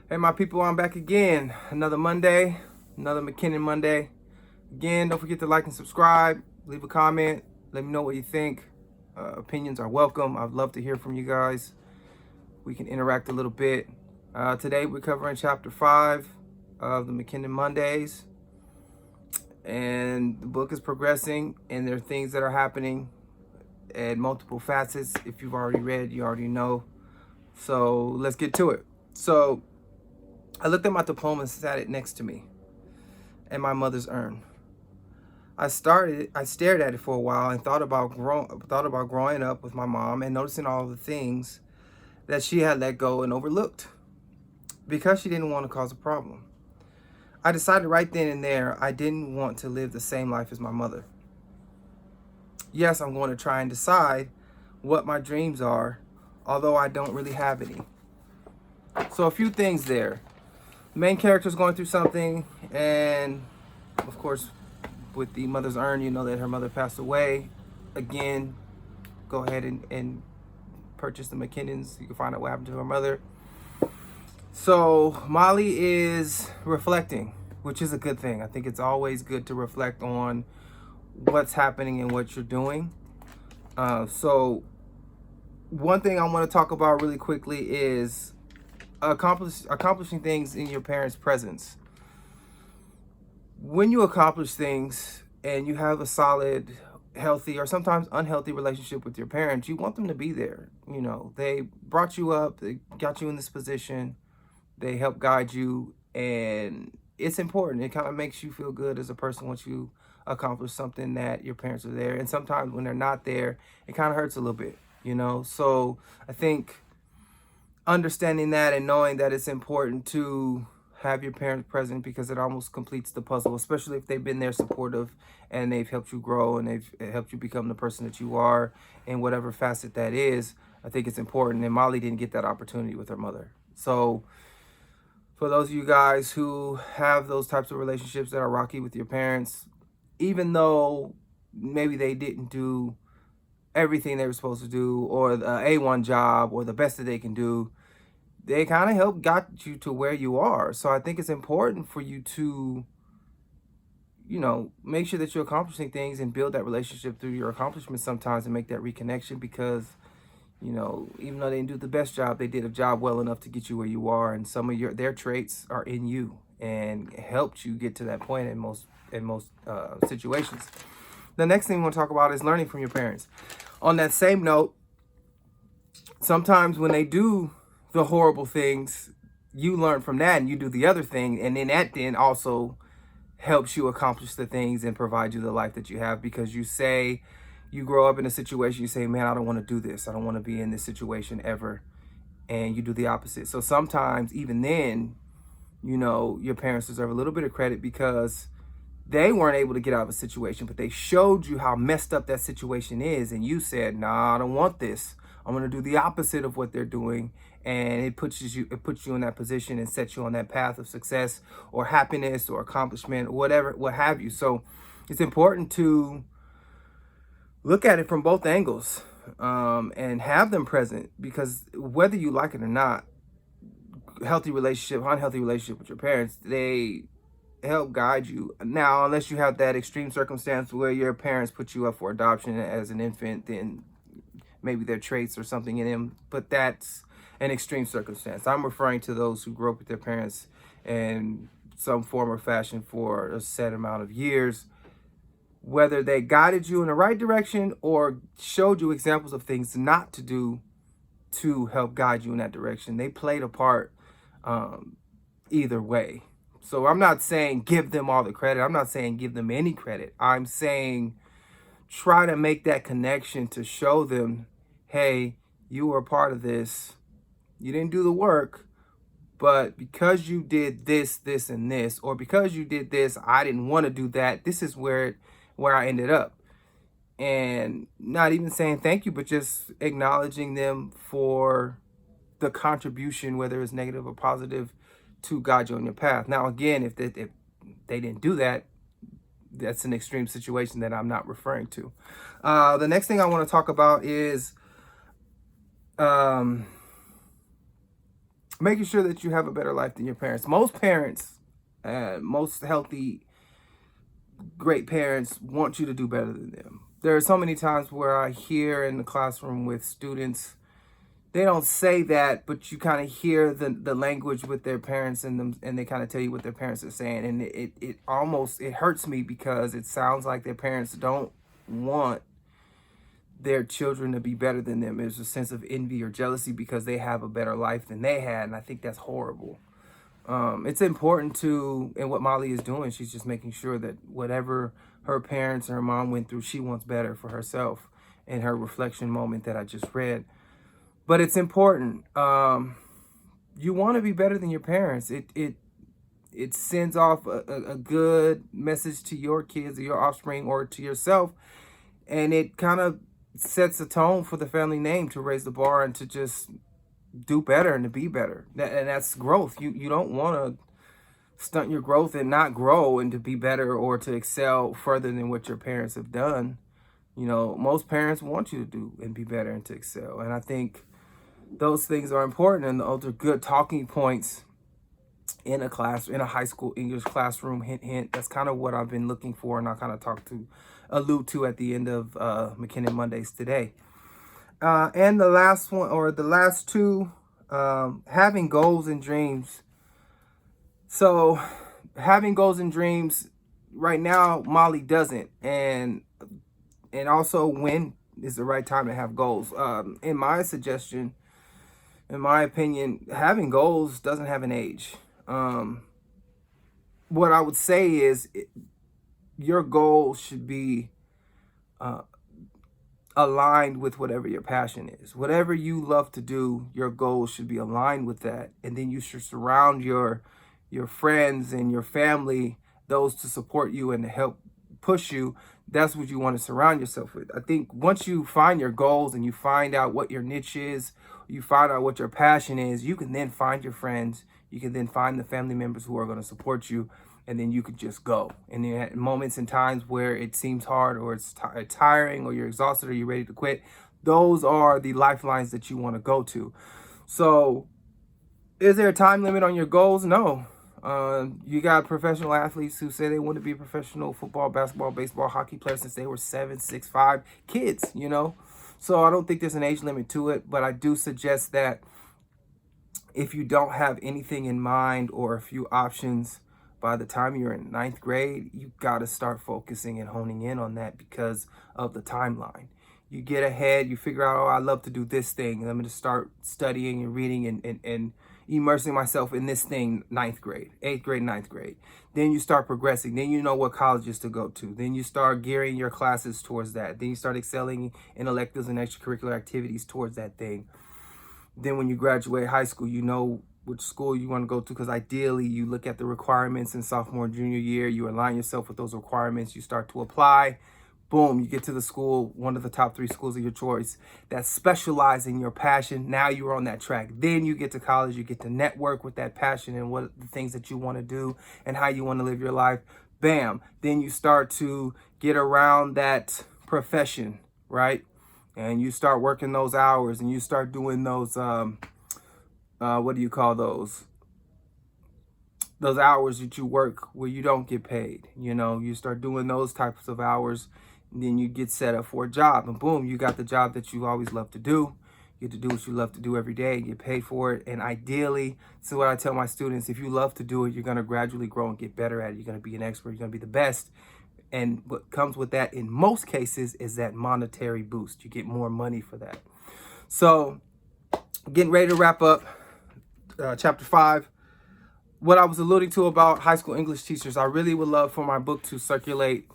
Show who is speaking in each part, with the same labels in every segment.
Speaker 1: Hey, my people, I'm back again. Another Monday, another McKinnen Monday. Again, don't forget to like and subscribe. Leave a comment. Let me know what you think. Opinions are welcome. I'd love to hear from you guys. We can interact a little bit. Today, we're covering chapter 5 of the McKinnen Mondays. And the book is progressing, and there are things that are happening at multiple facets. If you've already read, you already know. So let's get to it. So I looked at my diploma and sat it next to me and my mother's urn. I stared at it for a while and thought about growing up with my mom and noticing all the things that she had let go and overlooked because she didn't want to cause a problem. I decided right then and there I didn't want to live the same life as my mother. Yes, I'm going to try and decide what my dreams are, although I don't really have any. So a few things there. The main character is going through something, and of course, with the mother's urn, you know that her mother passed away. Again, go ahead and purchase the McKinnens. You can find out what happened to her mother. So Molly is reflecting, which is a good thing. I think it's always good to reflect on what's happening and what you're doing. So one thing I want to talk about really quickly is accomplishing things in your parents' presence. When you accomplish things and you have a solid, healthy, or sometimes unhealthy relationship with your parents, you want them to be there. You know, they brought you up, they got you in this position, they help guide you, and it's important. It kind of makes you feel good as a person once you accomplish something that your parents are there. And sometimes when they're not there, it kind of hurts a little bit, you know? So I think understanding that and knowing that it's important to have your parents present, because it almost completes the puzzle, especially if they've been there supportive and they've helped you grow and they've helped you become the person that you are in whatever facet that is. I think it's important, and Molly didn't get that opportunity with her mother. So for those of you guys who have those types of relationships that are rocky with your parents, even though maybe they didn't do everything they were supposed to do, or the A1 job, or the best that they can do, they kind of helped got you to where you are. So I think it's important for you to, you know, make sure that you're accomplishing things and build that relationship through your accomplishments sometimes, and make that reconnection, because, you know, even though they didn't do the best job, they did a job well enough to get you where you are, and some of their traits are in you and helped you get to that point in most situations. The next thing we want to talk about is learning from your parents. On that same note, sometimes when they do the horrible things, you learn from that and you do the other thing, and then that then also helps you accomplish the things and provide you the life that you have, because you grow up in a situation, you say, man, I don't want to do this, I don't want to be in this situation ever, and you do the opposite. So sometimes even then, you know, your parents deserve a little bit of credit, because they weren't able to get out of a situation, but they showed you how messed up that situation is, and you said, nah, I don't want this, I'm going to do the opposite of what they're doing. And it puts you in that position and sets you on that path of success or happiness or accomplishment or whatever, what have you. So it's important to look at it from both angles, and have them present, because whether you like it or not, healthy relationship, unhealthy relationship with your parents, they help guide you. Now, unless you have that extreme circumstance where your parents put you up for adoption as an infant, then maybe their traits or something in them, but that's an extreme circumstance. I'm referring to those who grew up with their parents in some form or fashion for a set amount of years, whether they guided you in the right direction or showed you examples of things not to do to help guide you in that direction. They played a part either way. So I'm not saying give them all the credit. I'm not saying give them any credit. I'm saying try to make that connection to show them, hey, you were a part of this. You didn't do the work, but because you did this, this, and this, or because you did this, I didn't want to do that. This is where I ended up. And not even saying thank you, but just acknowledging them for the contribution, whether it's negative or positive, to guide you on your path. Now, again, if they didn't do that, that's an extreme situation that I'm not referring to. The next thing I want to talk about is making sure that you have a better life than your parents. Most parents, most healthy, great parents want you to do better than them. There are so many times where I hear in the classroom with students, they don't say that, but you kind of hear the language with their parents and them, and they kind of tell you what their parents are saying. And it almost, it hurts me because it sounds like their parents don't want their children to be better than them. There's a sense of envy or jealousy because they have a better life than they had. And I think that's horrible. It's important to, and what Molly is doing, she's just making sure that whatever her parents or her mom went through, she wants better for herself in her reflection moment that I just read. But it's important. You want to be better than your parents. It sends off a good message to your kids or your offspring or to yourself. And it kind of sets a tone for the family name to raise the bar and to just do better and to be better. And that's growth. You don't want to stunt your growth and not grow and to be better or to excel further than what your parents have done. You know, most parents want you to do and be better and to excel. And I think those things are important, and those are good talking points in a class, in a high school English classroom. Hint, hint. That's kind of what I've been looking for, and I kind of allude to at the end of McKinnen Mondays today. And the last one, or the last two, having goals and dreams. So having goals and dreams right now, Molly doesn't. And also, when is the right time to have goals? In my suggestion, in my opinion, having goals doesn't have an age. What I would say is your goal should be aligned with whatever your passion is. Whatever you love to do, your goals should be aligned with that. And then you should surround your friends and your family, those to support you and to help push you. That's what you want to surround yourself with. I think once you find your goals and you find out what your niche is, you find out what your passion is, you can then find your friends. You can then find the family members who are going to support you, and then you could just go. And then at moments and times where it seems hard or it's tiring or you're exhausted or you're ready to quit, those are the lifelines that you want to go to. So is there a time limit on your goals? No. You got professional athletes who say they want to be professional football, basketball, baseball, hockey players since they were 7, 6, 5 kids, you know? So I don't think there's an age limit to it, but I do suggest that if you don't have anything in mind or a few options by the time you're in 9th grade, you got to start focusing and honing in on that because of the timeline. You get ahead, you figure out, oh, I love to do this thing. I'm going to start studying and reading and immersing myself in this thing, 9th grade, 8th grade, 9th grade. Then you start progressing. Then you know what colleges to go to. Then you start gearing your classes towards that. Then you start excelling in electives and extracurricular activities towards that thing. Then when you graduate high school, you know which school you want to go to, because ideally you look at the requirements in sophomore, junior year, you align yourself with those requirements, you start to apply. Boom, you get to the school, one of the top 3 schools of your choice that specialize in your passion. Now you're on that track. Then you get to college, you get to network with that passion and what the things that you want to do and how you want to live your life. Bam. Then you start to get around that profession, right? And you start working those hours and you start doing those, what do you call those? Those hours that you work where you don't get paid. You know, you start doing those types of hours. And then you get set up for a job, and boom, you got the job that you always love to do. You get to do what you love to do every day and get paid for it. And ideally, so what I tell my students, if you love to do it, you're going to gradually grow and get better at it. You're going to be an expert. You're going to be the best. And what comes with that in most cases is that monetary boost. You get more money for that. So getting ready to wrap up chapter 5. What I was alluding to about high school English teachers, I really would love for my book to circulate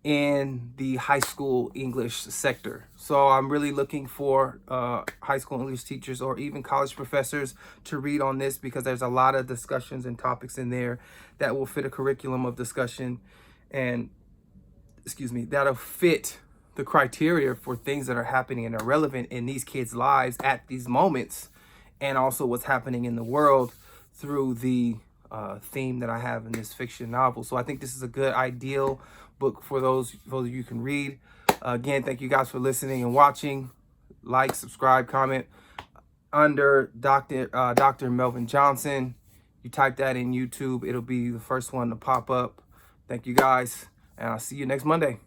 Speaker 1: in the high school English sector. So I'm really looking for high school English teachers or even college professors to read on this, because there's a lot of discussions and topics in there that will fit a curriculum of discussion and, that'll fit the criteria for things that are happening and are relevant in these kids' lives at these moments, and also what's happening in the world through the theme that I have in this fiction novel. So I think this is a good, ideal book for those of you can read. Again, thank you guys for listening and watching. Like, subscribe, comment. under Dr. Melvin Johnson. You type that in YouTube, it'll be the first one to pop up. Thank you guys, and I'll see you next Monday.